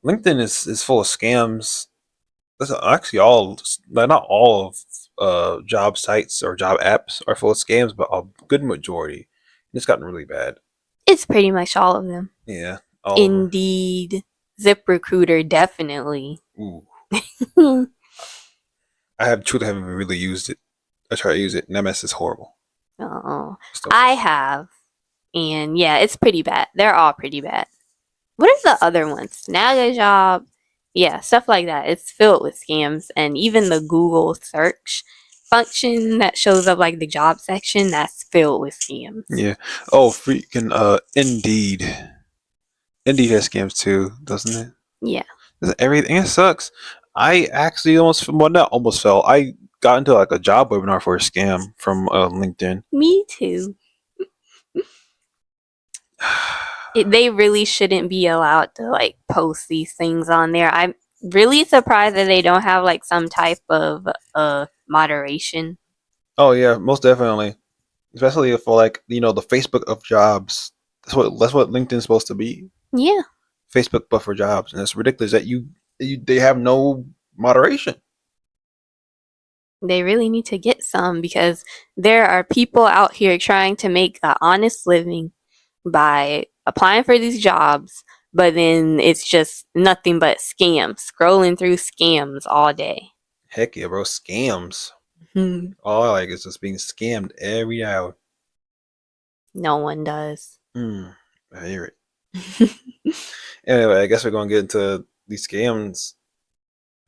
LinkedIn is full of scams. That's actually all, like, not all of job sites or job apps are full of scams, but a good majority. It's gotten really bad. It's pretty much all of them. Yeah, all of them. Indeed. ZipRecruiter, definitely. Ooh, I have truly haven't really used it. I try to use it, and that mess is horrible. Oh, It's the I worst. have. And yeah, it's pretty bad. They're all pretty bad. What are the other ones? Snag a job. Yeah, stuff like that. It's filled with scams. And even the Google search function that shows up like the job section, that's filled with scams. Yeah. Oh, freaking Indeed. Indeed has scams too, doesn't it? Yeah. Everything, it sucks. I actually not almost fell. I got into like a job webinar for a scam from LinkedIn. Me too. They really shouldn't be allowed to like post these things on there. I'm really surprised that they don't have like some type of moderation. Oh yeah, most definitely. Especially for, like, the Facebook of jobs. That's what LinkedIn's supposed to be. Yeah, Facebook but for jobs, and it's ridiculous that they have no moderation. they really need to get some because there are people out here trying to make an honest living by applying for these jobs, but then it's just nothing but scams, scrolling through scams all day. Heck yeah, bro, scams. Hmm. All I like is just being scammed every hour. No one does. I hear it. Anyway, I guess we're gonna get into these scams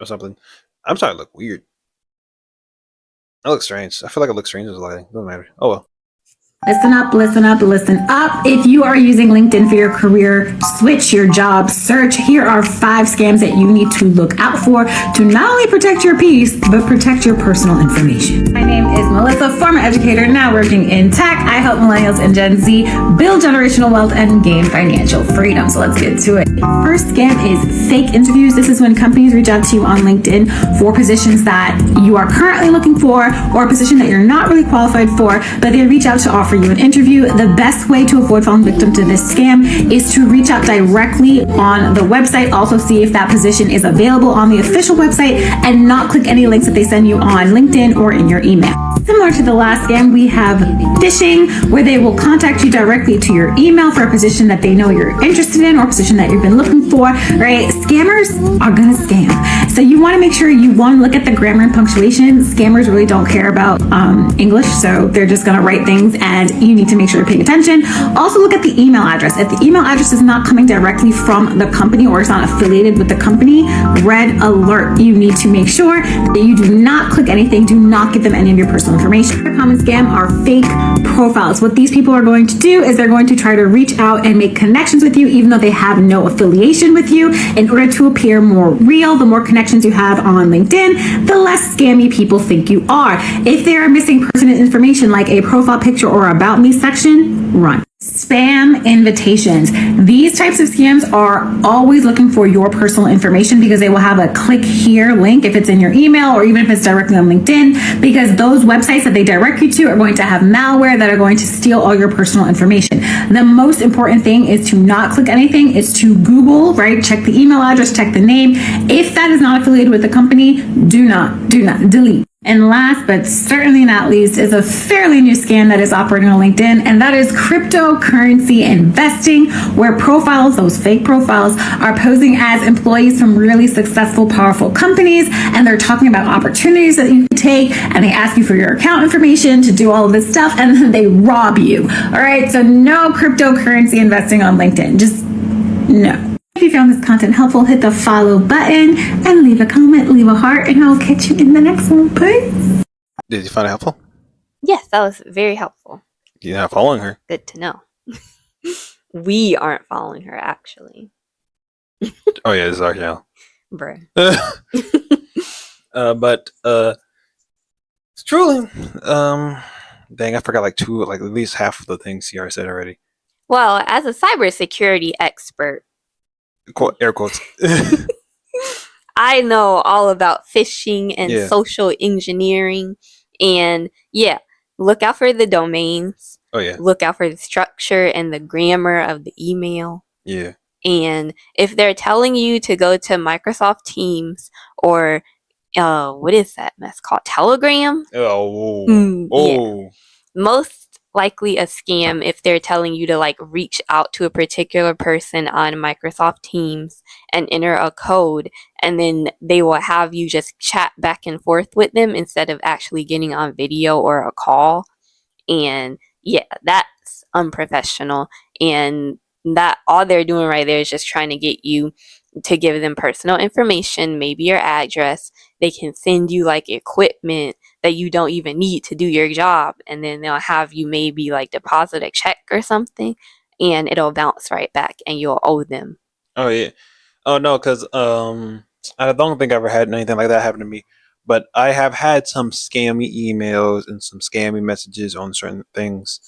or something. I'm starting to look weird. I look strange. I feel like I look strange as a lighting. Doesn't matter. Oh well. Listen up, listen up, listen up. If you are using LinkedIn for your career switch, your job search, here are 5 scams that you need to look out for to not only protect your peace, but protect your personal information. My name is Melissa, former educator, now working in tech. I help millennials and Gen Z build generational wealth and gain financial freedom. So let's get to it. First scam is fake interviews. This is when companies reach out to you on LinkedIn for positions that you are currently looking for or a position that you're not really qualified for, but they reach out to offer you an interview. The best way to avoid falling victim to this scam is to reach out directly on the website. Also see if that position is available on the official website and not click any links that they send you on LinkedIn or in your email. Similar to the last scam, we have phishing, where they will contact you directly to your email for a position that they know you're interested in or a position that you've been looking for, right? Scammers are gonna scam. So you wanna make sure you look at the grammar and punctuation. Scammers really don't care about English, so they're just gonna write things and you need to make sure you're paying attention. Also look at the email address. If the email address is not coming directly from the company or it's not affiliated with the company, red alert. You need to make sure that you do not click anything, do not give them any of your personal information. A common scam are fake profiles. What these people are going to do is they're going to try to reach out and make connections with you even though they have no affiliation with you in order to appear more real. The more connections you have on LinkedIn, the less scammy people think you are. If they are missing pertinent information like a profile picture or about me section, run. Spam invitations. These types of scams are always looking for your personal information because they will have a click here link if it's in your email or even if it's directly on LinkedIn, because those websites that they direct you to are going to have malware that are going to steal all your personal information. The most important thing is to not click anything, is to Google, right? Check the email address, check the name. If that is not affiliated with the company, do not delete. And last but certainly not least is a fairly new scam that is operating on LinkedIn, and that is cryptocurrency investing, where profiles, those fake profiles, are posing as employees from really successful, powerful companies, and they're talking about opportunities that you can take, and they ask you for your account information to do all of this stuff, and then they rob you. All right, so no cryptocurrency investing on LinkedIn. Just no. If you found this content helpful, hit the follow button and leave a comment, leave a heart, and I'll catch you in the next one. Peace. Did you find it helpful? Yes, that was very helpful. You're not following her. Good to know. We aren't following her, actually. Oh yeah, this is our channel. Bruh. But it's truly dang, I forgot like at least half of the things Ciara said already. Well, as a cybersecurity expert, Air quotes. I know all about phishing and Yeah. social engineering. And yeah, look out for the domains. Oh yeah. Look out for the structure and the grammar of the email. Yeah. And if they're telling you to go to Microsoft Teams or what is that mess called? Telegram? Oh. Most likely a scam if they're telling you to like reach out to a particular person on Microsoft Teams and enter a code, and then they will have you just chat back and forth with them instead of actually getting on video or a call. And yeah, that's unprofessional. And that all they're doing right there is just trying to get you to give them personal information, maybe your address. They can send you like equipment that you don't even need to do your job, and then they'll have you maybe like deposit a check or something, and it'll bounce right back and you'll owe them. Oh yeah. Oh no, because I don't think I ever had anything like that happen to me. But I have had some scammy emails and some scammy messages on certain things.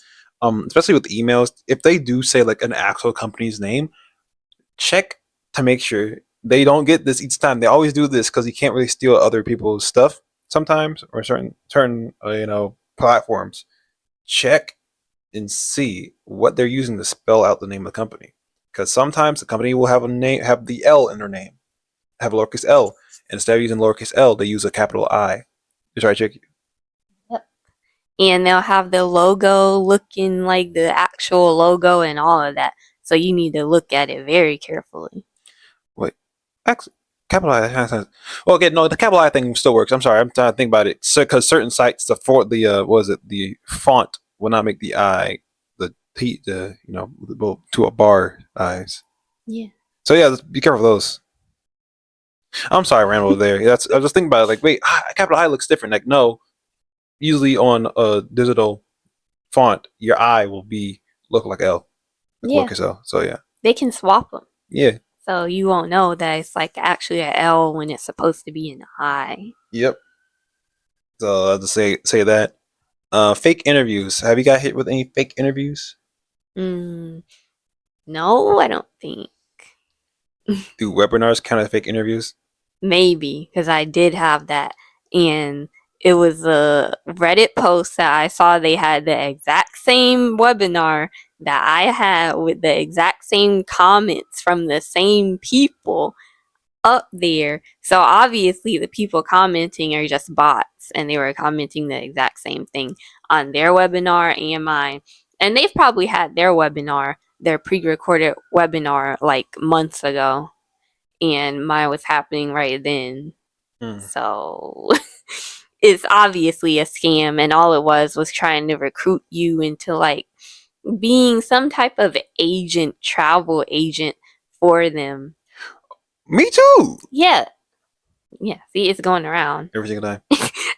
Especially with emails, if they do say like an actual company's name, check to make sure they don't get this each time. They always do this because you can't really steal other people's stuff sometimes, or certain platforms. Check and see what they're using to spell out the name of the company, because sometimes the company will have the L in their name, have a lowercase L. Instead of using lowercase L, they use a capital I. Just try to check you. Yep. And they'll have the logo looking like the actual logo and all of that. So you need to look at it very carefully. Wait, actually, capital I. Well, okay, no, the capital I thing still works. I'm sorry, I'm trying to think about it. So, because certain sites, the font will not make the I, the P, to a bar eyes. Yeah. So yeah, be careful of those. I'm sorry, I ran over there. I was just thinking about it. Like, wait, capital I looks different. Like, no, usually on a digital font, your I will look like L, like Yeah. lowercase L. So yeah, They can swap them. yeah, So you won't know that it's like actually an L when it's supposed to be an I. yep. So I'll just say that. Fake interviews. Have you got hit with any fake interviews? No, I don't think. Do webinars count as fake interviews? Maybe, because I did have that. And it was a Reddit post that I saw. They had the exact same webinar that I had with the exact same comments from the same people up there. So obviously the people commenting are just bots, and they were commenting the exact same thing on their webinar and mine. And they've probably had their pre-recorded webinar like months ago, and mine was happening right then. So it's obviously a scam, and all it was trying to recruit you into like being some type of travel agent for them. Me too. Yeah. See, it's going around every single time.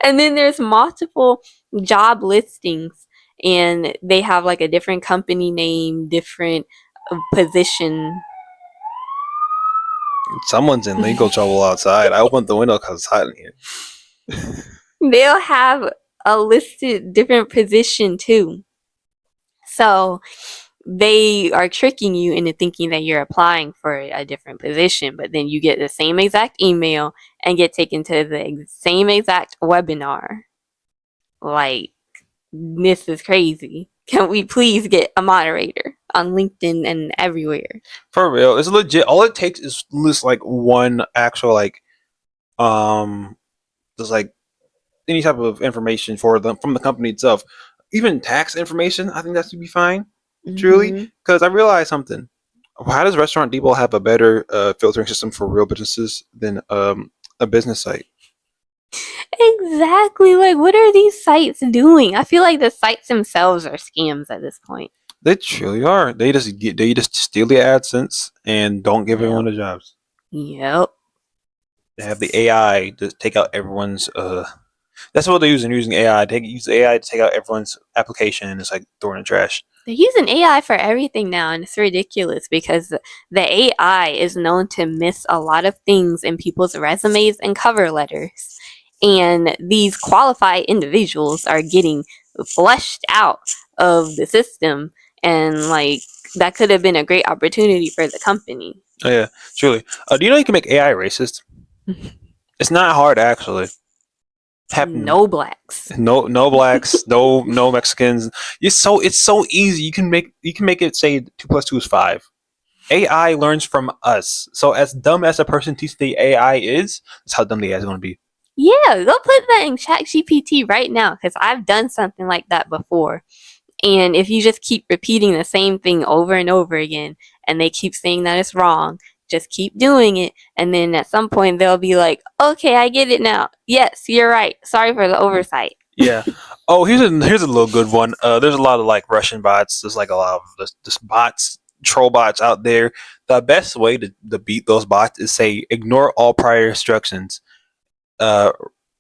And then there's multiple job listings, and they have like a different company name, different position. Someone's in legal trouble outside. I opened the window because it's hot in here. They'll have a listed different position too. So they are tricking you into thinking that you're applying for a different position, but then you get the same exact email and get taken to the same exact webinar. Like, this is crazy. Can we please get a moderator on LinkedIn and everywhere? For real, it's legit. All it takes is list like one actual just like any type of information for them from the company itself. Even tax information, I think that should be fine. Truly, because I realized something. How does Restaurant Depot have a better filtering system for real businesses than a business site? Exactly. Like, what are these sites doing? I feel like the sites themselves are scams at this point. They truly are. They just steal the AdSense and don't give everyone the jobs. Yep. They have the AI to take out everyone's. That's what they're using. Using AI. They use AI to take out everyone's application, and it's like throwing in the trash. They're using AI for everything now, and it's ridiculous because the AI is known to miss a lot of things in people's resumes and cover letters. And these qualified individuals are getting flushed out of the system, and like that could have been a great opportunity for the company. Oh yeah, truly. Do you know you can make AI racist? It's not hard actually. No blacks. No blacks. no Mexicans. It's so easy. You can make it say 2 + 2 is 5. AI learns from us. So as dumb as a person teaches the AI is, that's how dumb the AI is going to be. Yeah, go put that in ChatGPT right now because I've done something like that before. And if you just keep repeating the same thing over and over again, and they keep saying that it's wrong, just keep doing it. And then at some point, they'll be like, okay, I get it now. Yes, you're right. Sorry for the oversight. Yeah. Oh, here's a little good one. There's a lot of like Russian bots. There's like a lot of this bots, troll bots out there. The best way to beat those bots is say ignore all prior instructions. Uh,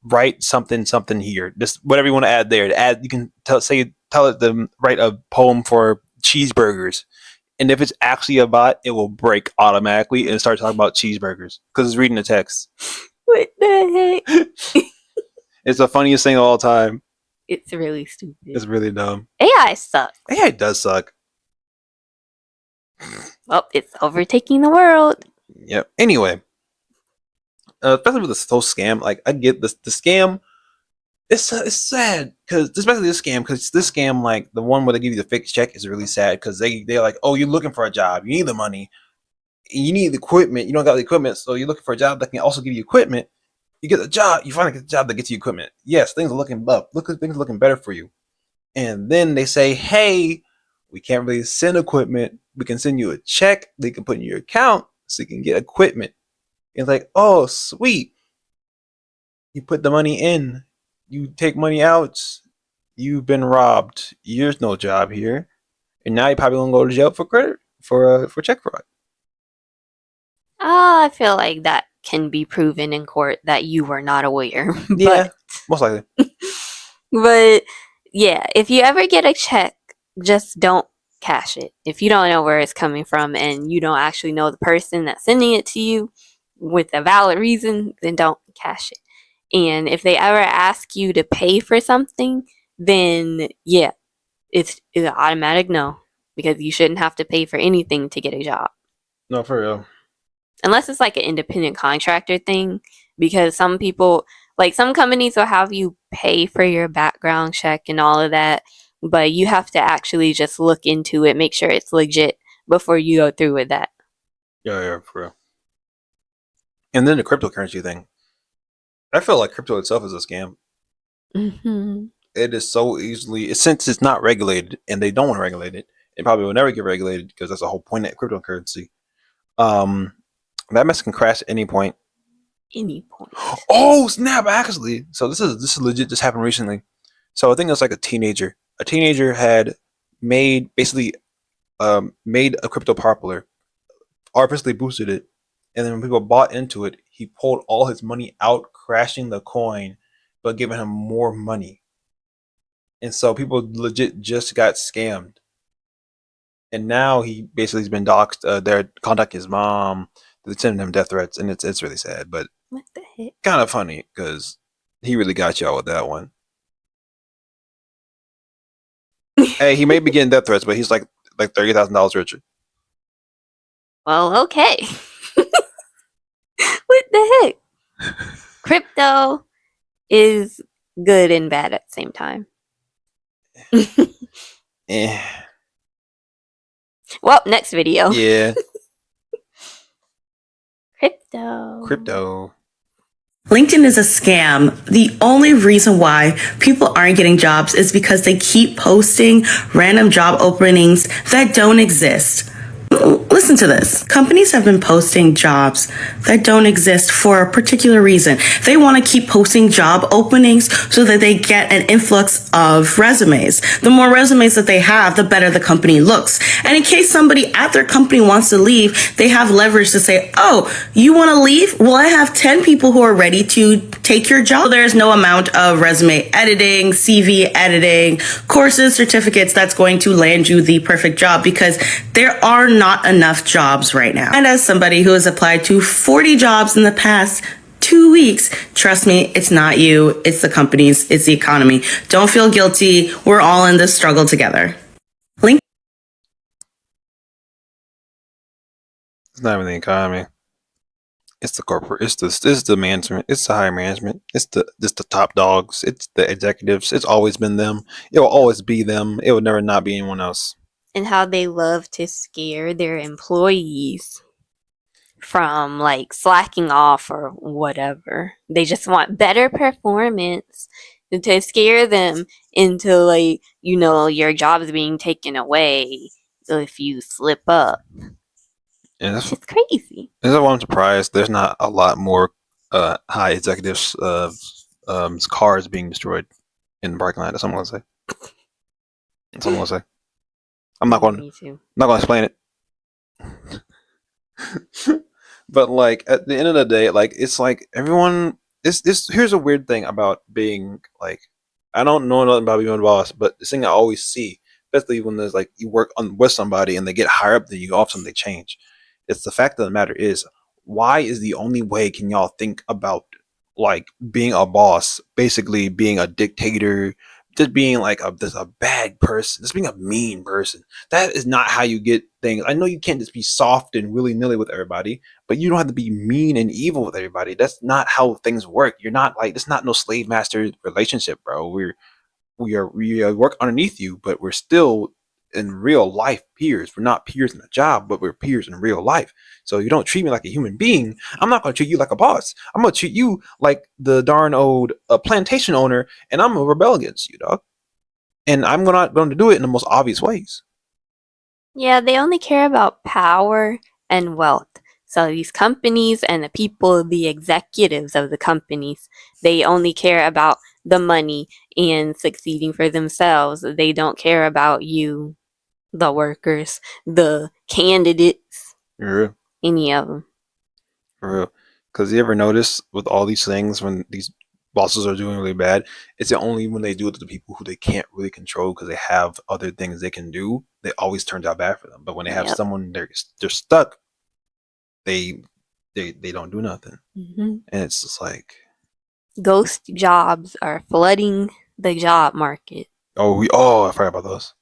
write something here. Just whatever you want to add there. Add you can tell it to write a poem for cheeseburgers. And if it's actually a bot, it will break automatically and start talking about cheeseburgers because it's reading the text. What the heck? It's the funniest thing of all time. It's really stupid. It's really dumb. AI sucks. AI does suck. Well, it's overtaking the world. Yep. Anyway, especially with the whole scam, like I get this. The scam, it's sad because especially this scam, like the one where they give you the fixed check, is really sad because they're like, oh, you're looking for a job, you need the money, you need the equipment, you don't got the equipment, so you're looking for a job that can also give you equipment. You get the job, you finally get the job that gets you equipment. Yes, things are looking up. Things are looking better for you. And then they say, hey, we can't really send equipment. We can send you a check they can put in your account so you can get equipment. And it's like, oh, sweet. You put the money in, you take money out, you've been robbed. There's no job here. And now you're probably gonna go to jail for credit for check fraud. I feel like that can be proven in court that you were not aware. Yeah, most likely. But yeah, if you ever get a check, just don't cash it. If you don't know where it's coming from and you don't actually know the person that's sending it to you with a valid reason, then don't cash it. And if they ever ask you to pay for something, then yeah, it's an automatic no because you shouldn't have to pay for anything to get a job. No, for real. Unless it's like an independent contractor thing, because some people, like some companies will have you pay for your background check and all of that, but you have to actually just look into it, make sure it's legit before you go through with that. Yeah, for real. And then the cryptocurrency thing. I feel like crypto itself is a scam. Mm-hmm. It is so easily, since it's not regulated and they don't want to regulate it, it probably will never get regulated because that's the whole point of cryptocurrency. That mess can crash at any point. Any point. Oh snap! Actually, so this is legit. Just happened recently. So I think it was like a teenager. A teenager had made made a crypto popular, artificially boosted it, and then when people bought into it, he pulled all his money out, crashing the coin, but giving him more money. And so people legit just got scammed. And now he basically has been doxxed. They're contacting his mom. They're sending him death threats, and it's really sad, but What the heck? kind of funny because he really got y'all with that one. Hey, he may be getting death threats, but he's like $30,000 richer. Well, okay. What the heck? Crypto is good and bad at the same time. Eh. Well, next video. Yeah. Crypto. LinkedIn is a scam. The only reason why people aren't getting jobs is because they keep posting random job openings that don't exist. Listen to this. Companies have been posting jobs that don't exist for a particular reason. They want to keep posting job openings so that they get an influx of resumes. The more resumes that they have, the better the company looks. And in case somebody at their company wants to leave, they have leverage to say, oh, you want to leave? Well, I have 10 people who are ready to take your job. There's no amount of resume editing, CV editing, courses, certificates that's going to land you the perfect job because there are not enough jobs right now. And as somebody who has applied to 40 jobs in the past 2 weeks, trust me, it's not you, it's the companies, it's the economy. Don't feel guilty. We're all in this struggle together. Link. It's not even the economy. It's the corporate. It's the management. It's the higher management. It's the top dogs. It's the executives. It's always been them. It will always be them. It will never not be anyone else. And how they love to scare their employees from like slacking off or whatever. They just want better performance to scare them into like, your job is being taken away if you slip up. And that's It's crazy. why I'm surprised there's not a lot more high executives cars being destroyed in the parking lot. That's what I'm gonna say. That's what I'm gonna say. I'm not going Me too. to explain it. But like at the end of the day, like it's like everyone. This here's a weird thing about being like, I don't know nothing about being a boss, but the thing I always see, especially when there's like you work on with somebody and they get higher up than you, often they change. It's the fact of the matter is, why is the only way can y'all think about like being a boss, basically being a dictator, just being like a bad person, just being a mean person? That is not how you get things. I know you can't just be soft and willy nilly with everybody, but you don't have to be mean and evil with everybody. That's not how things work. You're not like, it's not no slave master relationship, bro. We work underneath you, but we're still in real life peers. We're not peers in a job, but we're peers in real life. So you don't treat me like a human being. I'm not going to treat you like a boss. I'm going to treat you like the darn old plantation owner, and I'm going to rebel against you, dog. And I'm not going to do it in the most obvious ways. Yeah, they only care about power and wealth. So these companies and the people, the executives of the companies, they only care about the money and succeeding for themselves. They don't care about you, the workers, the candidates, For any of them. real. Because you ever notice with all these things, when these bosses are doing really bad, it's only when they do it to the people who they can't really control because they have other things they can do, it always turns out bad for them. But when they have someone they're stuck, they don't do nothing. And it's just like ghost jobs are flooding the job market. I forgot about those.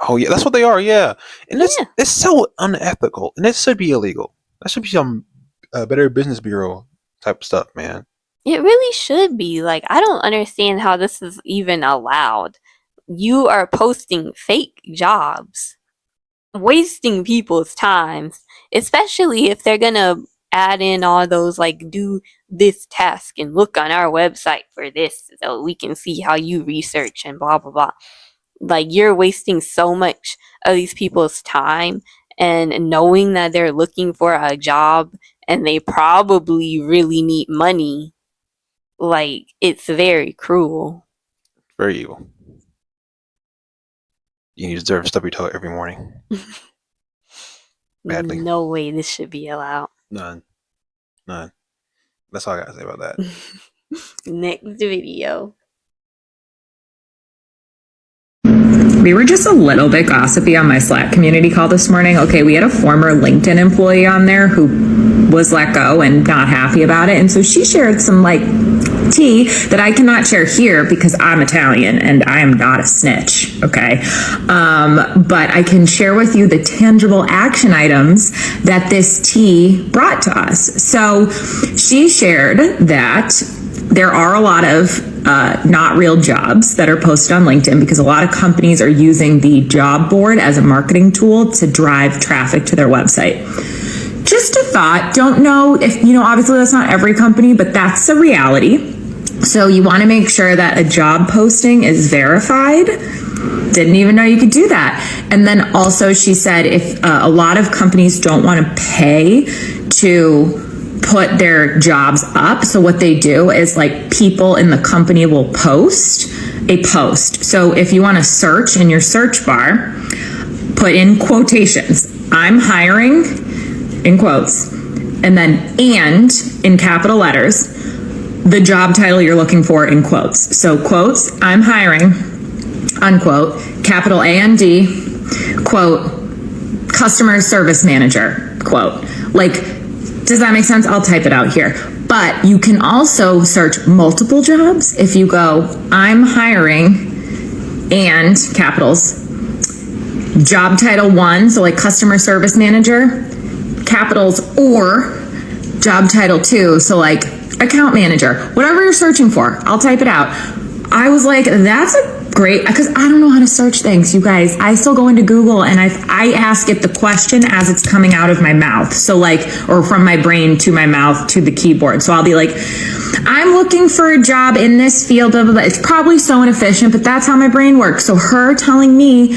Oh yeah, that's what they are. Yeah, and it's so unethical, and it should be illegal. That should be some Better Business Bureau type stuff, man. It really should be. Like, I don't understand how this is even allowed. You are posting fake jobs, wasting people's times, especially if they're gonna add in all those like, do this task and look on our website for this so we can see how you research and blah blah blah. Like, you're wasting so much of these people's time, and knowing that they're looking for a job and they probably really need money. Like, it's very cruel. Very evil. You deserve to stub your toe every morning. Badly. No way this should be allowed. None. That's all I gotta say about that. Next video. We were just a little bit gossipy on my Slack community call this morning. Okay, we had a former LinkedIn employee on there who was let go and not happy about it. And so she shared some like tea that I cannot share here because I'm Italian and I am not a snitch, okay? But I can share with you the tangible action items that this tea brought to us. So she shared that there are a lot of not real jobs that are posted on LinkedIn because a lot of companies are using the job board as a marketing tool to drive traffic to their website. Just a thought. Don't know if, obviously that's not every company, but that's the reality. So you want to make sure that a job posting is verified. Didn't even know you could do that. And then also she said if a lot of companies don't want to pay to put their jobs up, so what they do is like people in the company will post a post. So if you want to search in your search bar, put in quotations, I'm hiring, in quotes, and then and in capital letters, the job title you're looking for in quotes. So quotes, I'm hiring, unquote, capital A-N-D, quote, customer service manager, quote. Like, does that make sense? I'll type it out here. But you can also search multiple jobs. If you go, I'm hiring, and capitals, job title 1, so like customer service manager, capitals, or job title 2, so like account manager, whatever you're searching for, I'll type it out. I was like, that's great, because I don't know how to search things, you guys. I still go into Google and I ask it the question as it's coming out of my mouth. So like, or from my brain to my mouth to the keyboard. So I'll be like, I'm looking for a job in this field, blah, blah, blah. It's probably so inefficient, but that's how my brain works. So her telling me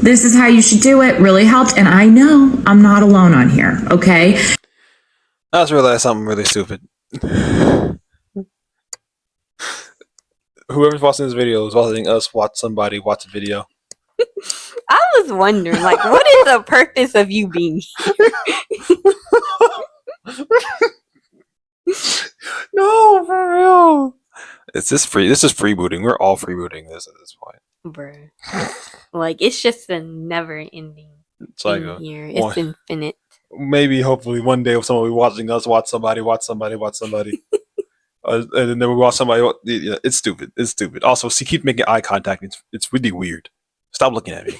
this is how you should do it really helped. And I know I'm not alone on here, okay? I just realized something really stupid. Whoever's watching this video is watching us watch somebody watch a video. I was wondering, like, what is the purpose of you being here? No, for real. It's just free. This is freebooting. We're all freebooting this at this point. Bruh. Like, it's just a never-ending It's like thing here. It's infinite. Maybe, hopefully, one day someone will be watching us watch somebody. And then we watch somebody. Yeah, it's stupid. It's stupid. Also, she keeps making eye contact. It's really weird. Stop looking at me.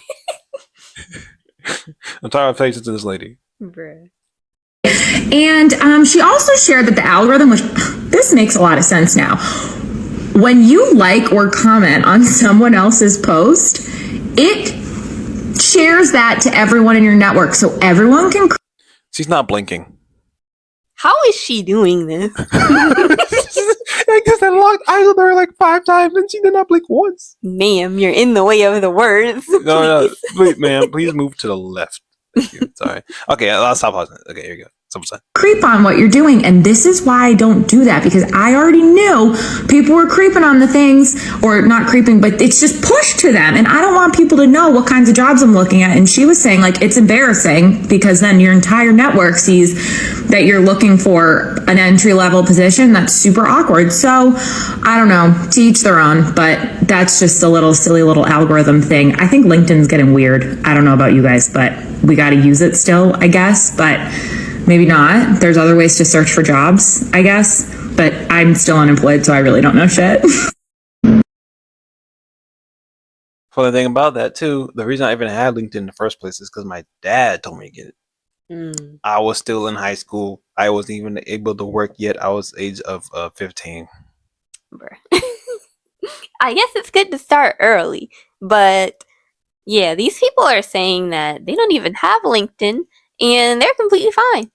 I'm tired of paying attention to this lady. Bruh. And she also shared that the algorithm, which this makes a lot of sense now, when you like or comment on someone else's post, it shares that to everyone in your network so everyone can. She's not blinking. How is she doing this? I guess I locked eyes with her like 5 times and she did not blink once. Ma'am, you're in the way of the words. No, wait, ma'am, please move to the left. Thank you. Sorry. Okay, I'll stop pausing. Okay, here you go. Creep on what you're doing, and this is why I don't do that, because I already knew people were creeping on the things, or not creeping, but it's just pushed to them, and I don't want people to know what kinds of jobs I'm looking at. And she was saying, like, it's embarrassing because then your entire network sees that you're looking for an entry-level position. That's super awkward. So I don't know, to each their own, but that's just a little silly little algorithm thing. I think LinkedIn's getting weird. I don't know about you guys, but we got to use it still, I guess, but maybe not. There's other ways to search for jobs, I guess, but I'm still unemployed, so I really don't know shit. Funny thing about that too, the reason I even had LinkedIn in the first place is because my dad told me to get it. I was still in high school. I wasn't even able to work yet. I was age of 15. I guess it's good to start early, but yeah, these people are saying that they don't even have LinkedIn and they're completely fine.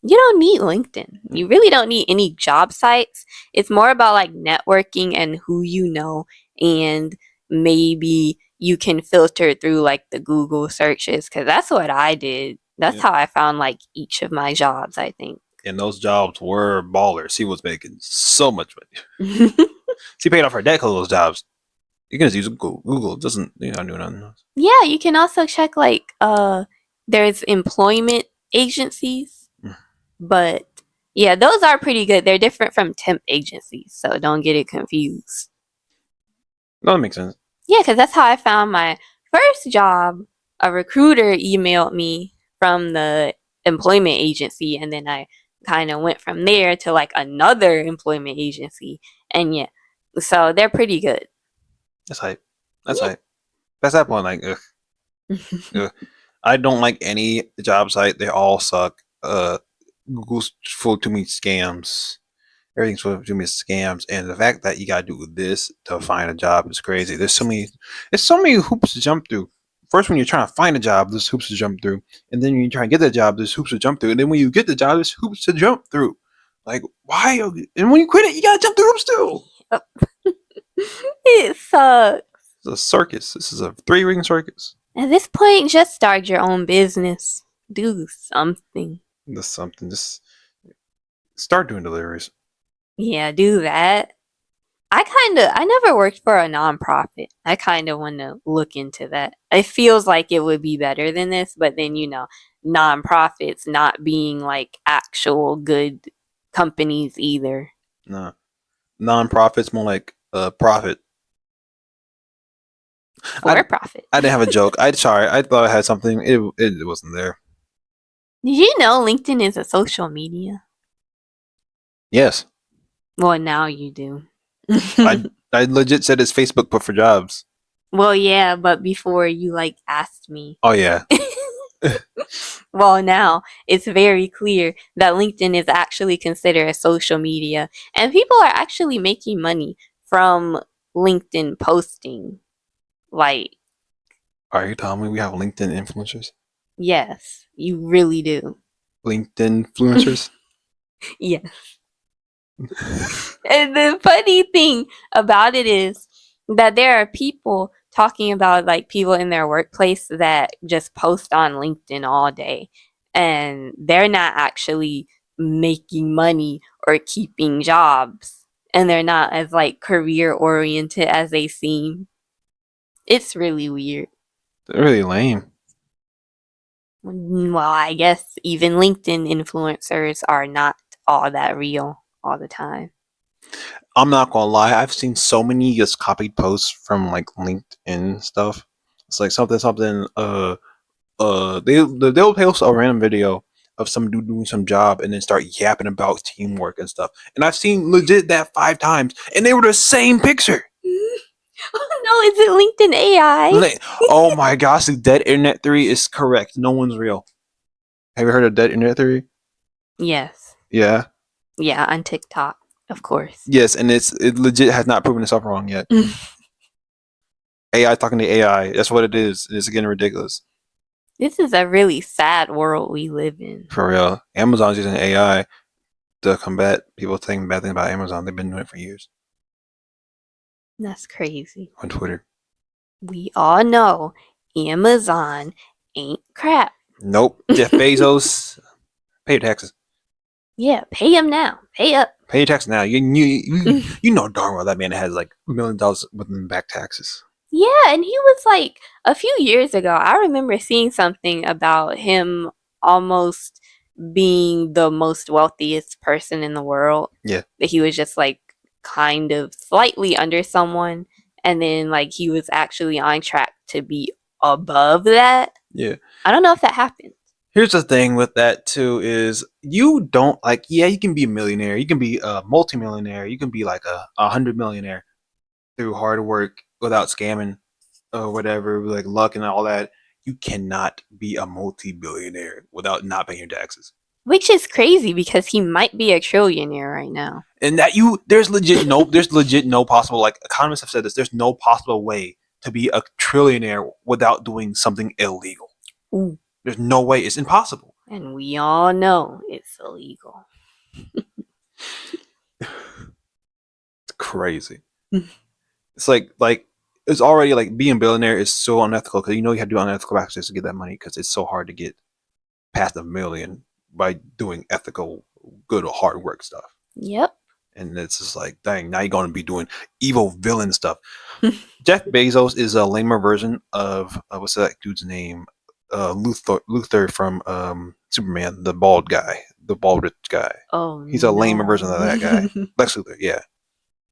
You don't need LinkedIn. You really don't need any job sites. It's more about like networking and who you know, and maybe you can filter through like the Google searches, because that's what I did. That's how I found like each of my jobs, I think. And those jobs were ballers. He was making so much money. She paid off her debt because of those jobs. You can just use Google. Google doesn't, do nothing else. Yeah, you can also check like there's employment agencies. But yeah, those are pretty good. They're different from temp agencies, so don't get it confused. No, that makes sense. Yeah, because that's how I found my first job. A recruiter emailed me from the employment agency, and then I kind of went from there to like another employment agency. And yeah, so they're pretty good. That's hype. That's hype. That's that point. Like, ugh. I don't like any job site. They all suck. Google's full of too many scams. Everything's full of too many scams, and the fact that you gotta do this to find a job is crazy. There's so many hoops to jump through. First, when you're trying to find a job, there's hoops to jump through, and then when you try to get the job, there's hoops to jump through, and then when you get the job, there's hoops to jump through. Like, why? And when you quit it, you gotta jump through hoops too. It sucks. It's a circus. This is a 3-ring circus. At this point, just start your own business. Do something. Just start doing deliveries. Yeah, do that. I never worked for a nonprofit. I kind of want to look into that. It feels like it would be better than this, but then, nonprofits not being like actual good companies either. No. Nonprofits more like profit. For profit. I didn't have a joke. Sorry. I thought I had something. It wasn't there. Did you know LinkedIn is a social media? Yes. Well, now you do. I legit said it's Facebook but for jobs. Well, yeah, but before you asked me. Oh yeah. Well, now it's very clear that LinkedIn is actually considered a social media, and people are actually making money from LinkedIn posting. Like, Are you telling me we have LinkedIn influencers? yes, you really do. LinkedIn influencers? Yes. And the funny thing about it is that there are people talking about like people in their workplace that just post on LinkedIn all day and they're not actually making money or keeping jobs and they're not as like career oriented as they seem. It's really weird. They're really lame. Well, I guess even LinkedIn influencers are not all that real all the time. I'm not gonna lie, I've seen so many just copied posts from like LinkedIn stuff. It's like something. They'll post a random video of some dude doing some job and then start yapping about teamwork and stuff. And I've seen legit that 5 times, and they were the same picture. Oh no, is it LinkedIn AI? Oh my gosh, the dead internet theory is correct. No one's real. Have you heard of dead internet theory? Yes. Yeah. Yeah, on TikTok, of course. Yes, and it legit has not proven itself wrong yet. AI talking to AI. That's what it is. It's getting ridiculous. This is a really sad world we live in. For real. Amazon's using AI to combat people saying bad things about Amazon. They've been doing it for years That's crazy. on Twitter. We all know Amazon ain't crap. Nope. Jeff Bezos, pay your taxes. Yeah, pay him now. Pay up. Pay your taxes now. You know darn well that man has like $1 million within back taxes. Yeah, and he was like a few years ago, I remember seeing something about him almost being the most wealthiest person in the world. Yeah. That he was just like kind of slightly under someone, and then like he was actually on track to be above that. Yeah. I don't know if that happened. Here's the thing with that too is you don't like you can be a millionaire, you can be a multimillionaire, you can be like a 100 millionaire through hard work without scamming or whatever, like luck and all that. You cannot be a multi-billionaire without not paying your taxes. Which is crazy because he might be a trillionaire right now. And that there's legit no possible, like economists have said this, there's no possible way to be a trillionaire without doing something illegal. Ooh. There's no way. It's impossible. And we all know it's illegal. It's crazy. It's like it's already like being a billionaire is so unethical because you have to do unethical practices to get that money because it's so hard to get past $1 million by doing ethical, good, hard work stuff. Yep. And it's just like, dang, now you're going to be doing evil villain stuff. Jeff Bezos is a lamer version of what's that dude's name? Luthor from Superman, the bald guy, the bald rich guy. Oh, he's a lamer version of that guy. Lex Luthor, yeah.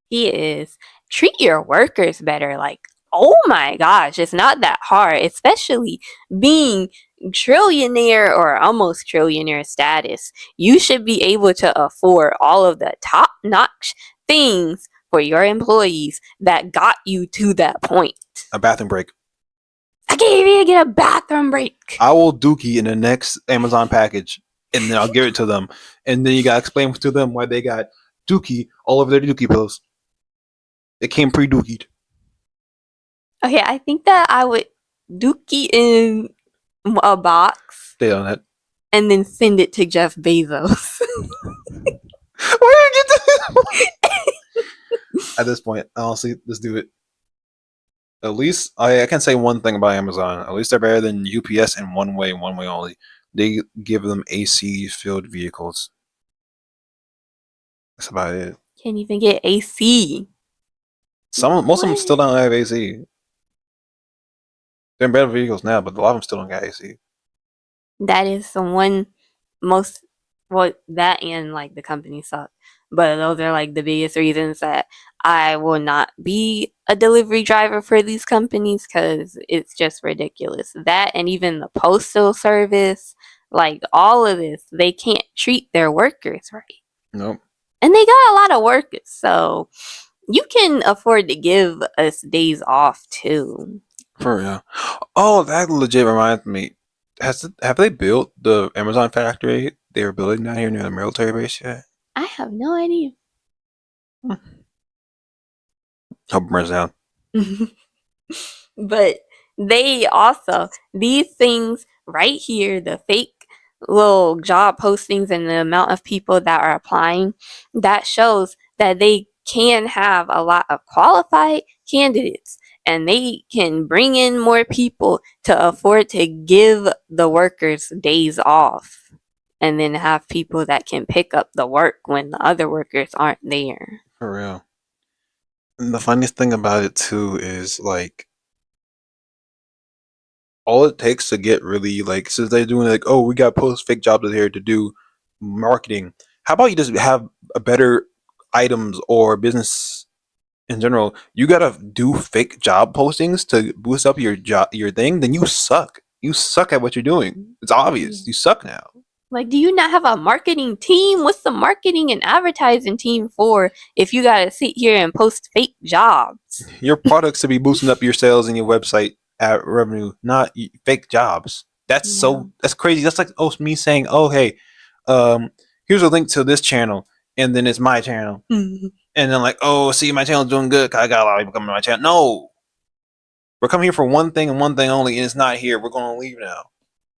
He is. Treat your workers better. Like, oh my gosh, it's not that hard, especially being trillionaire or almost trillionaire status. You should be able to afford all of the top-notch things for your employees that got you to that point. A bathroom break. I can't even get a bathroom break. I will dookie in the next Amazon package, and then I'll give it to them. And then you gotta explain to them why they got dookie all over their dookie pillows. It came pre-dookied. Okay, I think that I would dookie in a box. Stay on that. And then send it to Jeff Bezos. Where did you get this? At this point, honestly, let's do it. At least I can say one thing about Amazon. At least they're better than UPS in one way only. They give them AC-filled vehicles. That's about it. Can't even get AC. Most of them still don't have AC. They're in better vehicles now, but a lot of them still don't got AC. That is the one most, well, that and like the company suck. But those are like the biggest reasons that I will not be a delivery driver for these companies because it's just ridiculous. That and even the postal service, like all of this, they can't treat their workers right. Nope. And they got a lot of workers, so you can afford to give us days off too. For real. Oh, that legit reminds me. Have they built the Amazon factory they were building down here near the military base yet? I have no idea. Hope it burns down. But they also, these things right here, the fake little job postings and the amount of people that are applying, that shows that they can have a lot of qualified candidates and they can bring in more people to afford to give the workers days off and then have people that can pick up the work when the other workers aren't there. For real. And the funniest thing about it too is like all it takes to get really like, since they're doing like, oh, we got post fake jobs out here to do marketing. How about you just have a better items or business in general? You gotta do fake job postings to boost up your job, your thing. Then you suck. You suck at what you're doing. It's obvious. You suck now. Like, do you not have a marketing team? What's the marketing and advertising team for if you gotta sit here and post fake jobs? Your products to be boosting up your sales and your website ad revenue, not fake jobs. That's that's crazy. That's like me saying, oh hey, here's a link to this channel, and then it's my channel, and then like, oh, see, my channel's doing good 'cause I got a lot of people coming to my channel. No, we're coming here for one thing and one thing only, and it's not here. We're gonna leave now.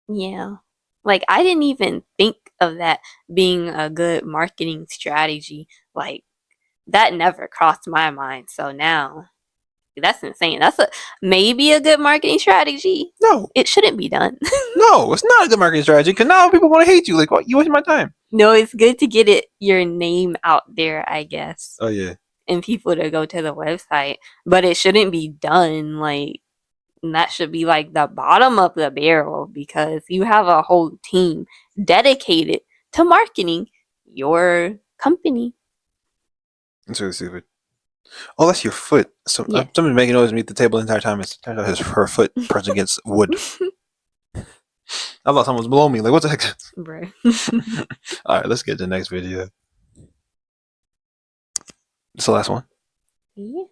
Yeah. Like, I didn't even think of that being a good marketing strategy. Like, that never crossed my mind. So now, that's insane. That's maybe a good marketing strategy. No, it shouldn't be done. No, it's not a good marketing strategy because now people want to hate you. Like, what? You wasting my time. No, it's good to get your name out there, I guess. Oh yeah. And people to go to the website, but it shouldn't be done like. And that should be like the bottom of the barrel because you have a whole team dedicated to marketing your company. It's really stupid. Oh, that's your foot. So somebody's making noise beneath the table the entire time. It turns out her foot pressed against wood. I thought someone was below me. Like, what the heck? Bro. All right, let's get to the next video. It's the last one. Yeah.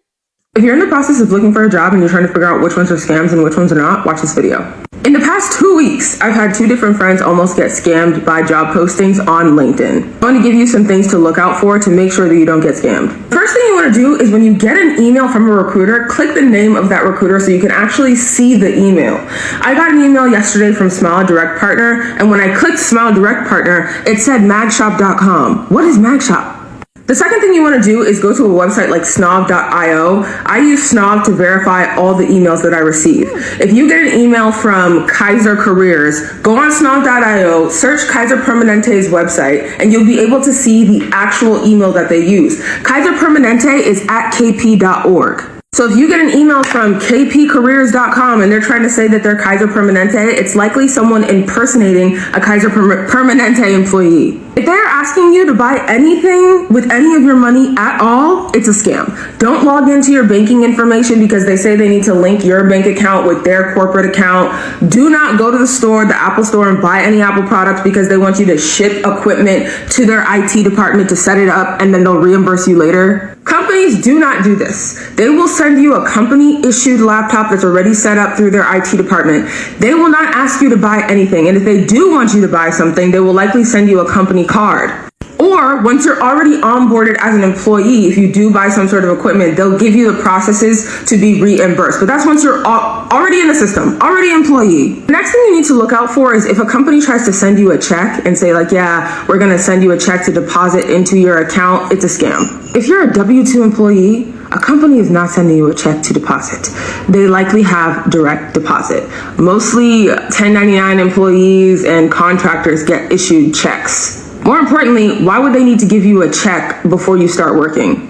If you're in the process of looking for a job and you're trying to figure out which ones are scams and which ones are not, watch this video. In the past 2 weeks, I've had 2 different friends almost get scammed by job postings on LinkedIn. I want to give you some things to look out for to make sure that you don't get scammed. First thing you want to do is when you get an email from a recruiter, click the name of that recruiter so you can actually see the email. I got an email yesterday from Smile Direct Partner, and when I clicked Smile Direct Partner, it said magshop.com. What is Magshop? The second thing you want to do is go to a website like snob.io. I use Snob to verify all the emails that I receive. If you get an email from Kaiser Careers, go on snob.io, search Kaiser Permanente's website, and you'll be able to see the actual email that they use. Kaiser Permanente is at kp.org. So if you get an email from kpcareers.com and they're trying to say that they're Kaiser Permanente, it's likely someone impersonating a Kaiser Permanente employee. If they're asking you to buy anything with any of your money at all, it's a scam. Don't log into your banking information because they say they need to link your bank account with their corporate account. Do not go to the store, the Apple store, and buy any Apple products because they want you to ship equipment to their IT department to set it up and then they'll reimburse you later. Companies do not do this. They will send you a company-issued laptop that's already set up through their IT department. They will not ask you to buy anything. And if they do want you to buy something, they will likely send you a company card. Or once you're already onboarded as an employee, if you do buy some sort of equipment, they'll give you the processes to be reimbursed. But that's once you're already in the system, already employee. The next thing you need to look out for is if a company tries to send you a check and say like, yeah, we're going to send you a check to deposit into your account, it's a scam. If you're a W-2 employee, a company is not sending you a check to deposit. They likely have direct deposit. Mostly 1099 employees and contractors get issued checks. More importantly, why would they need to give you a check before you start working?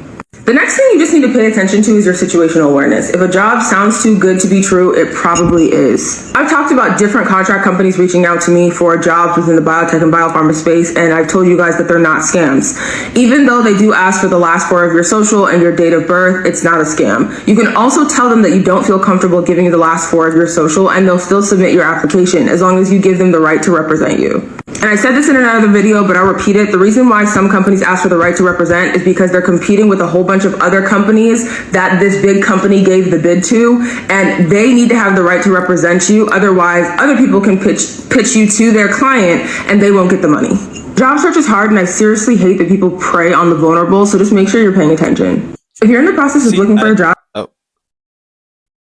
The next thing you just need to pay attention to is your situational awareness. If a job sounds too good to be true, it probably is. I've talked about different contract companies reaching out to me for jobs within the biotech and biopharma space, and I've told you guys that they're not scams. Even though they do ask for the last 4 of your social and your date of birth, it's not a scam. You can also tell them that you don't feel comfortable giving you the last 4 of your social, and they'll still submit your application as long as you give them the right to represent you. And I said this in another video, but I'll repeat it. The reason why some companies ask for the right to represent is because they're competing with a whole bunch of other companies that this big company gave the bid to, and they need to have the right to represent you. Otherwise, other people can pitch you to their client and they won't get the money. Job search is hard, and I seriously hate that people prey on the vulnerable, so just make sure you're paying attention. If you're in the process of looking for a job,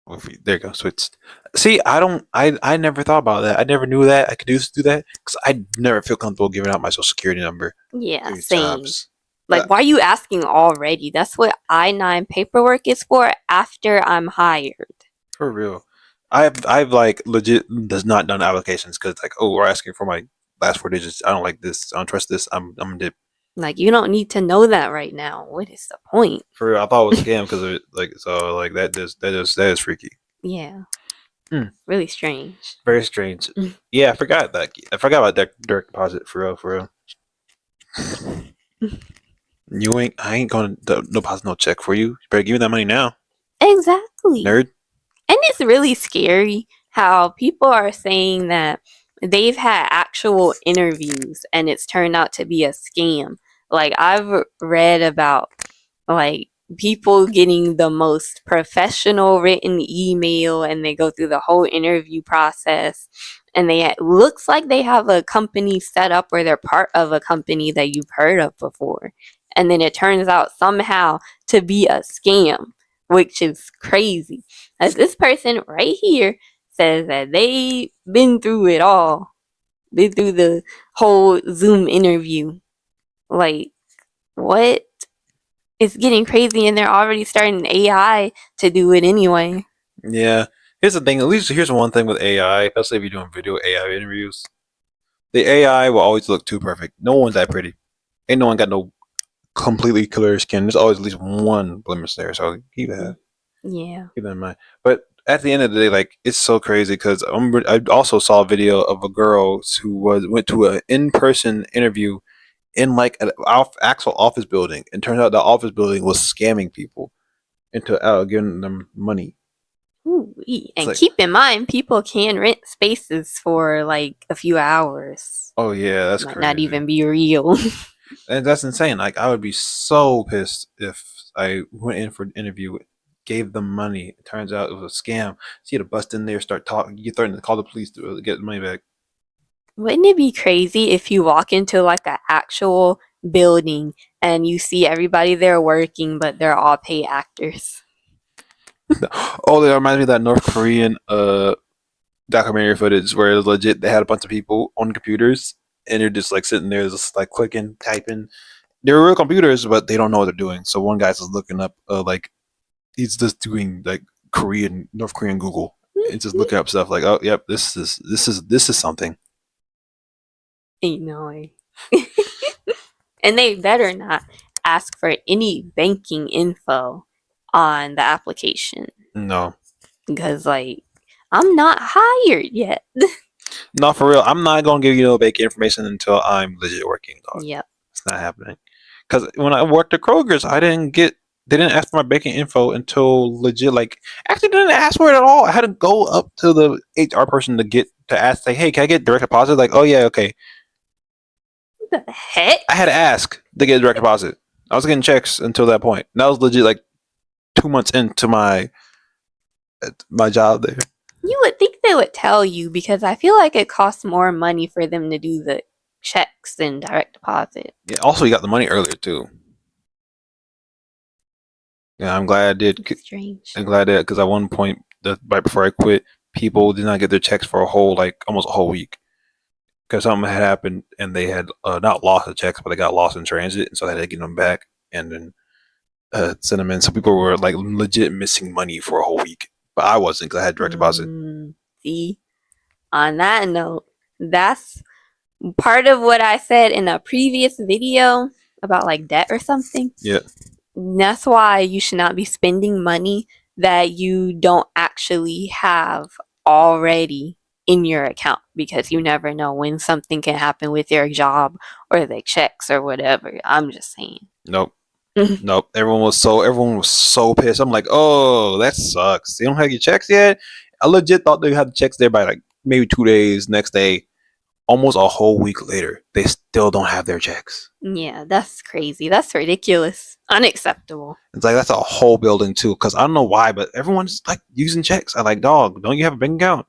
There you go. Switched. See, I don't. I never thought about that. I never knew that I could do that because I never feel comfortable giving out my social security number. Yeah, For same. jobs. Like, why are you asking already? That's what I-9 paperwork is for after I'm hired. For real. I've like legit does not done applications because like, oh, we're asking for my last 4 digits. I don't like this. I don't trust this. I'm dip. Like, you don't need to know that right now. What is the point? For real, I thought it was a scam because of it. Like, so like that is freaky. Yeah. Hmm. Really strange. Very strange. Yeah, I forgot that. I forgot about that direct deposit. For real, for real. I ain't gonna deposit no check for you. You better give me that money now, Exactly. nerd. And it's really scary how people are saying that they've had actual interviews and it's turned out to be a scam. Like, I've read about like people getting the most professional written email and they go through the whole interview process and it looks like they have a company set up or they're part of a company that you've heard of before. And then it turns out somehow to be a scam, which is crazy. As this person right here says that they've been through it all, been through the whole Zoom interview. Like, what? It's getting crazy and they're already starting AI to do it anyway. Yeah. Here's the thing. At least here's one thing with AI, especially if you're doing video AI interviews. The AI will always look too perfect. No one's that pretty. Ain't no one got no completely clear skin. There's always at least one blemish there. So keep that. Yeah. Keep that in mind. But at the end of the day, like it's so crazy because I also saw a video of a girl who went to an in-person interview in like an actual office building, and turns out the office building was scamming people into giving them money. Ooh, and like, keep in mind, people can rent spaces for like a few hours. Oh yeah, that's Might crazy. not even be real. And that's insane. Like I would be so pissed if I went in for an interview, gave them money. It turns out it was a scam. So you had to bust in there, start talking. You threaten to call the police to get the money back. Wouldn't it be crazy if you walk into like an actual building and you see everybody there working, but they're all paid actors? Oh, that reminds me of that North Korean documentary footage where legit they had a bunch of people on computers and they're just like sitting there just like clicking, typing. They're real computers, but they don't know what they're doing. So one guy's just looking up like he's just doing like North Korean Google and just looking up stuff like, oh yep, this is something. Ain't no way. And they better not ask for any banking info on the application. No. Because like I'm not hired yet. No, for real. I'm not gonna give you no bank information until I'm legit working, dog. Yep. It's not happening. Because when I worked at Kroger's, they didn't ask for my banking info until legit. Like, actually, didn't ask for it at all. I had to go up to the HR person to ask, say, hey, can I get direct deposit? Like, oh yeah, okay. What the heck? I had to ask to get a direct deposit. I was getting checks until that point. And that was legit like 2 months into my job there. You would think they would tell you because I feel like it costs more money for them to do the checks than direct deposit. Yeah. Also, you got the money earlier too. Yeah, I'm glad I did. It's strange. I'm glad that because at one point, right before I quit, people did not get their checks for almost a whole week because something had happened and they had not lost the checks, but they got lost in transit, and so they had to get them back and then send them in. So people were like legit missing money for a whole week, but I wasn't because I had direct deposit. See, on that note, that's part of what I said in a previous video about like debt or something. Yeah. That's why you should not be spending money that you don't actually have already in your account because you never know when something can happen with your job or the checks or whatever. I'm just saying. Nope. Nope. Everyone was so pissed. I'm like, oh, that sucks. They don't have your checks yet. I legit thought they had the checks there by like maybe 2 days. Next day, almost a whole week later, they still don't have their checks. Yeah, that's crazy. That's ridiculous. Unacceptable. It's like that's a whole building too. Because I don't know why, but everyone's like using checks. I like, dog. Don't you have a bank account?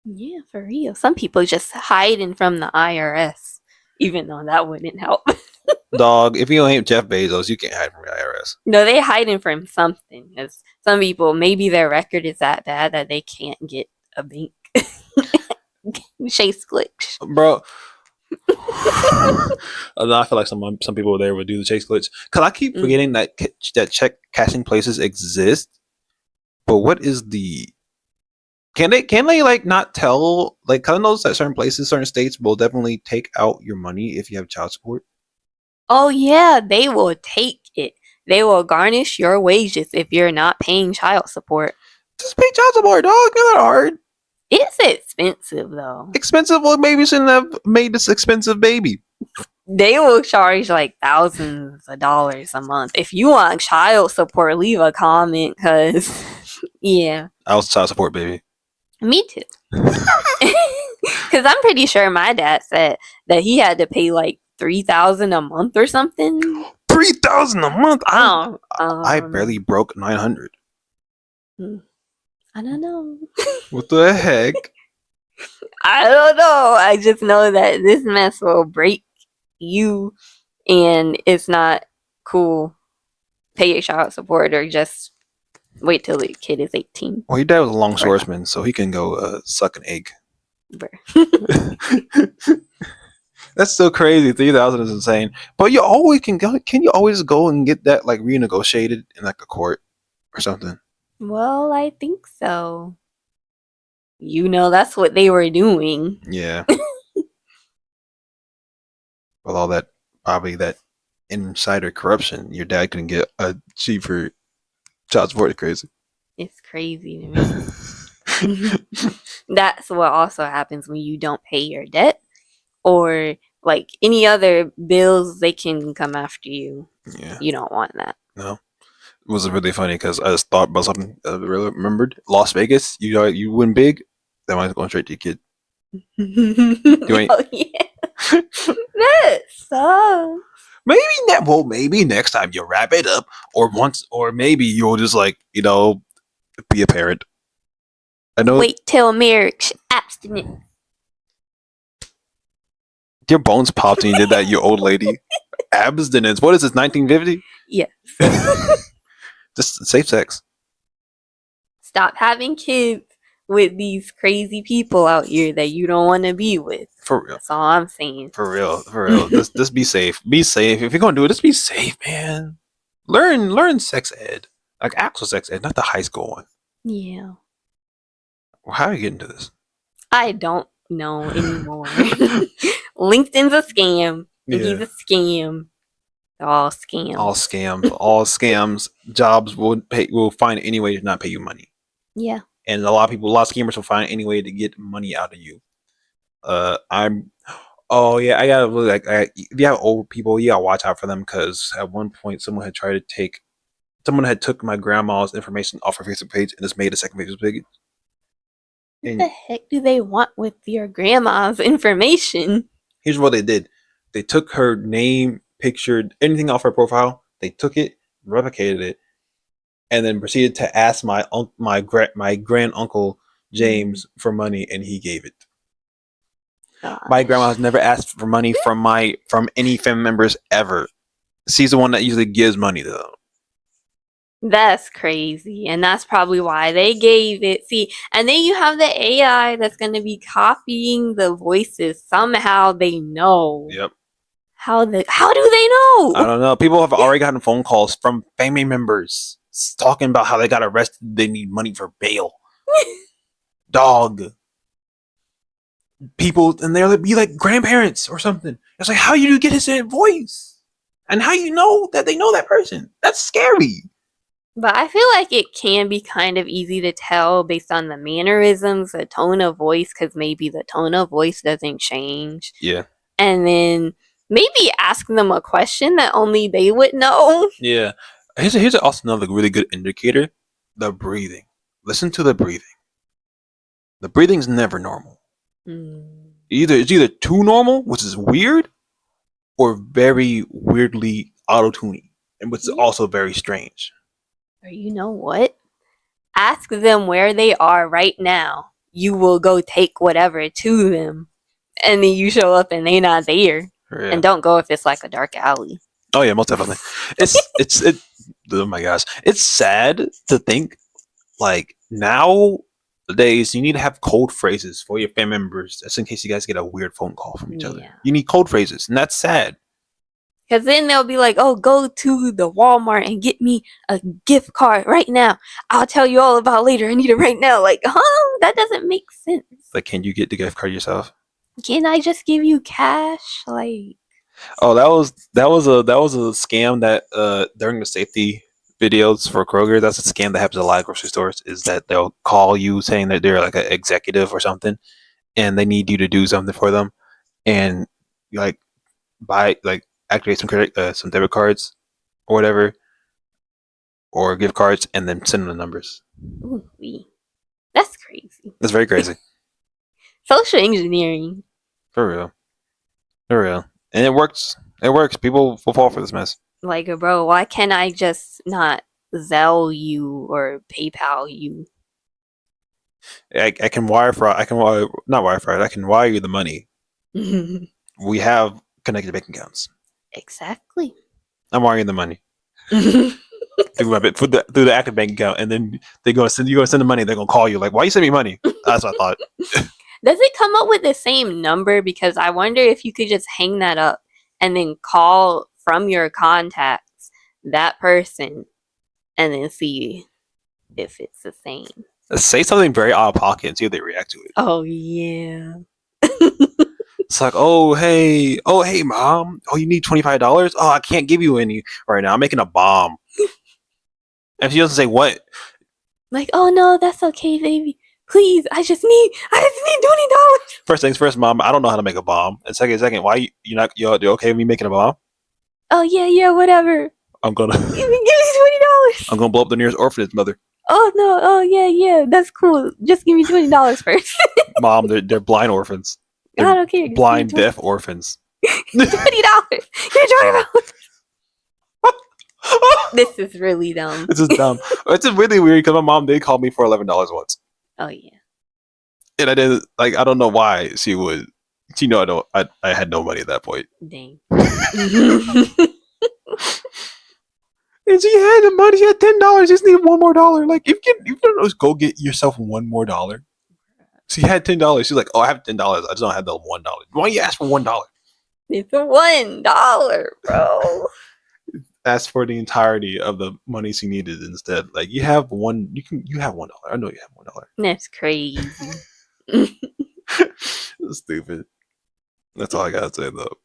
Yeah, for real. Some people just hiding from the IRS, even though that wouldn't help. Dog, if you ain't Jeff Bezos, you can't hide from the guess. No, they hiding from something. Because some people, maybe their record is that bad that they can't get a bank. Chase glitch. Bro. I feel like some people there would do the chase glitch. Because I keep forgetting that check cashing places exist. But what is the... Can they like not tell, like, cause I know that certain places, certain states will definitely take out your money if you have child support. Oh yeah, they will take it. They will garnish your wages if you're not paying child support. Just pay child support, dog. It's not hard. It's expensive though. Expensive? Well, maybe you shouldn't have made this expensive baby. They will charge like thousands of dollars a month. If you want child support, leave a comment, cause yeah. I was child support baby. Me too. Because I'm pretty sure my dad said that he had to pay like $3,000 a month or something. $3,000 a month. I Um, barely broke 900. I don't know. What the heck? I don't know. I just know that this mess will break you, and it's not cool. Pay your child support or just wait till the kid is 18. Well, your dad was a longshoreman, so he can go suck an egg. That's so crazy. 3,000 is insane. But you always can go. Can you always go and get that like renegotiated in like a court or something? Well, I think so. You know, that's what they were doing. Yeah. With all that, probably that insider corruption, your dad couldn't get a cheaper child support. Is crazy. It's crazy to me. That's what also happens when you don't pay your debt or like any other bills. They can come after you. Yeah. You don't want that. No. It was really funny because I just thought about something. I really remembered Las Vegas. You win big. That mine's going straight to your kid. Oh yeah, that sucks. Maybe next time you'll wrap it up, or maybe you'll just like be a parent. I know. Wait till marriage. Abstinence. Your bones popped when you did that, you old lady. Abstinence. What is this? 1950? Yes. Just safe sex. Stop having kids with these crazy people out here that you don't want to be with. For real. That's all I'm saying. For real. Just be safe. Be safe. If you're gonna do it, just be safe, man. Learn sex ed, like actual sex ed, not the high school one. Yeah. Well, how are you getting to this? I don't know anymore. LinkedIn's a scam. Yeah. He's a scam. They're all scams. All scams. Jobs will find any way to not pay you money. Yeah. And a lot of scammers will find any way to get money out of you. I gotta really if you have old people, you gotta watch out for them because at one point someone had took my grandma's information off her Facebook page and just made a second Facebook page. What the heck do they want with your grandma's information? Here's what they did. They took her name, picture, anything off her profile. They took it, replicated it, and then proceeded to ask my grand uncle James for money, and he gave it. Gosh. My grandma has never asked for money from any family members ever. She's the one that usually gives money though. That's crazy, and that's probably why they gave it. See, and then you have the AI that's going to be copying the voices. Somehow they know. Yep. How do they know? I don't know. People have already gotten phone calls from family members talking about how they got arrested. They need money for bail. Dog. People, and they'll be like grandparents or something. It's like, how you get his voice? And how you know that they know that person? That's scary. But I feel like it can be kind of easy to tell based on the mannerisms, the tone of voice, because maybe the tone of voice doesn't change. Yeah. And then maybe ask them a question that only they would know. Yeah. Here's also another really good indicator. The breathing. Listen to the breathing. The breathing's never normal. It's either too normal, which is weird, or very weirdly auto-tuning, and which is also very strange. Or you know what? Ask them where they are right now. You will go take whatever to them. And then you show up and they're not there. Yeah. And don't go if it's like a dark alley. Oh yeah, most definitely. Oh my gosh, it's sad to think like nowadays you need to have code phrases for your family members, just in case you guys get a weird phone call from each other. Yeah. You need code phrases, and that's sad. Because then they'll be like, oh, go to the Walmart and get me a gift card right now. I'll tell you all about later. I need it right now. Like, huh? That doesn't make sense. Like, can you get the gift card yourself? Can I just give you cash? Like, Oh, that was a scam that during the safety videos for Kroger, that's a scam that happens at a lot of grocery stores. Is that they'll call you saying that they're like an executive or something, and they need you to do something for them, and like activate some debit cards or whatever, or gift cards, and then send them the numbers. ooh, that's crazy. That's very crazy. Social engineering. For real. And it works. People will fall for this mess. Like, bro, why can't I just not Zelle you or PayPal you? I can wire fraud. Not wire fraud. I can wire you the money. We have connected bank accounts. Exactly. I'm wiring the money through the active bank account, and then you go send the money. They're gonna call you like, "Why you send me money?" That's what I thought. Does it come up with the same number? Because I wonder if you could just hang that up and then call from your contacts that person and then see if it's the same. Say something very out of pocket and see if they react to it. Oh, yeah. It's like, oh hey, mom. Oh, you need $25? Oh, I can't give you any right now. I'm making a bomb. And she doesn't say what. Like, oh no, that's okay, baby. Please, I just need $20. First things first, mom. I don't know how to make a bomb. And second, why you're okay with me making a bomb? Oh yeah, whatever. I'm gonna Give me $20. I'm gonna blow up the nearest orphanage, mother. Oh no, oh yeah, that's cool. Just give me $20 first. Mom, they're blind orphans. I don't care. Blind, deaf orphans. $20. Give me $20. This is really dumb. This is dumb. It's just really weird because my mom did call me for $11 once. Oh yeah. And I didn't I don't know why she would. She know I had no money at that point. Dang. And she had the money. She had $10. Just need one more dollar. Like if you don't know, go get yourself one more dollar. She had $10. She's like, oh, I have $10. I just don't have the $1. Why don't you ask for $1? It's $1, bro. Ask for the entirety of the money she needed instead. Like you have $1. You have $1. I know you have $1. That's crazy. Stupid. That's all I gotta say though.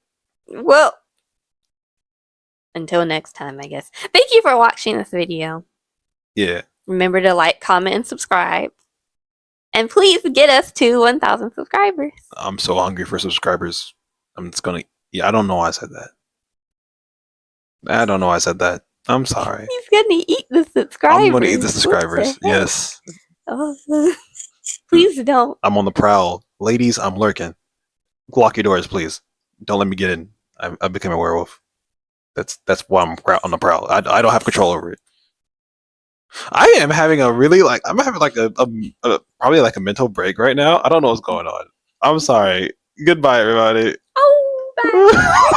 Well, until next time, I guess. Thank you for watching this video. Yeah. Remember to like, comment, and subscribe. And please get us to 1,000 subscribers. I'm so hungry for subscribers. I'm just gonna. Yeah, I don't know why I said that. I don't know why I said that. I'm sorry. He's gonna eat the subscribers. I'm gonna eat the subscribers. Yes. Oh, please don't. I'm on the prowl. Ladies, I'm lurking. Lock your doors, please. Don't let me get in. I've become a werewolf. That's why I'm on the prowl. I don't have control over it. I am having a really I'm having like a probably like a mental break right now. I don't know what's going on. I'm sorry. Goodbye, everybody. Oh, bye.